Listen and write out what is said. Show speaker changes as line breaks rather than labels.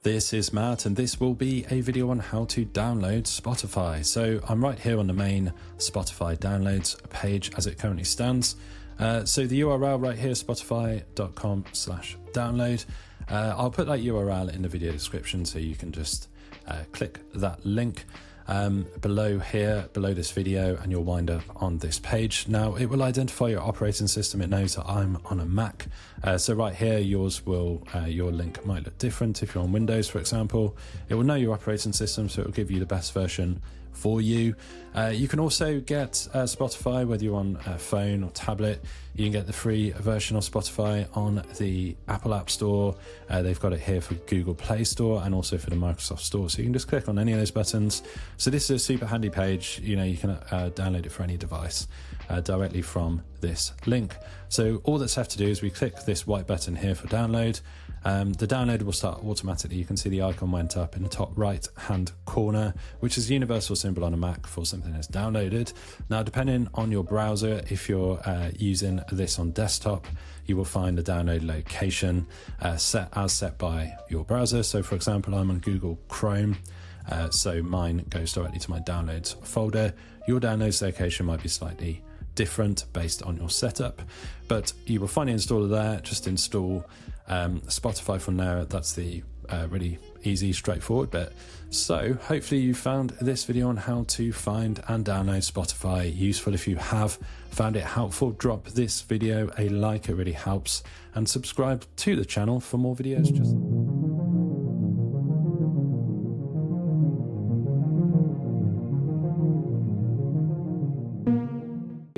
This is Matt, and this will be a video on how to download Spotify. So I'm right here on the main Spotify downloads page as it currently stands. So the URL right here, spotify.com/download. I'll put that URL in the video description so you can just click that link below here, below this video, and you'll wind up on this page. Now it will identify your operating system. It knows that I'm on a Mac. So right here, yours will, your link might look different. If you're on Windows, for example, it will know your operating system, so it will give you the best version for you. You can also get Spotify, whether you're on a phone or tablet. You can get the free version of Spotify on the Apple App Store. They've got it here for Google Play Store and also for the Microsoft Store. So you can just click on any of those buttons. So this is a super handy page. You know, you can download it for any device directly from this link. So all that's left to do is we click this white button here for download. The download will start automatically. You can see the icon went up in the top right hand corner, which is a universal symbol on a Mac for something that's downloaded. Now, depending on your browser, if you're using this on desktop, you will find the download location set by your browser. So for example, I'm on Google Chrome, so mine goes directly to my downloads folder. Your downloads location might be slightly different based on your setup, but you will find the installer there. Just install Spotify from there. That's the really easy, straightforward bit. So hopefully you found this video on how to find and download Spotify useful. If you have found it helpful, drop this video a like, it really helps, and subscribe to the channel for more videos.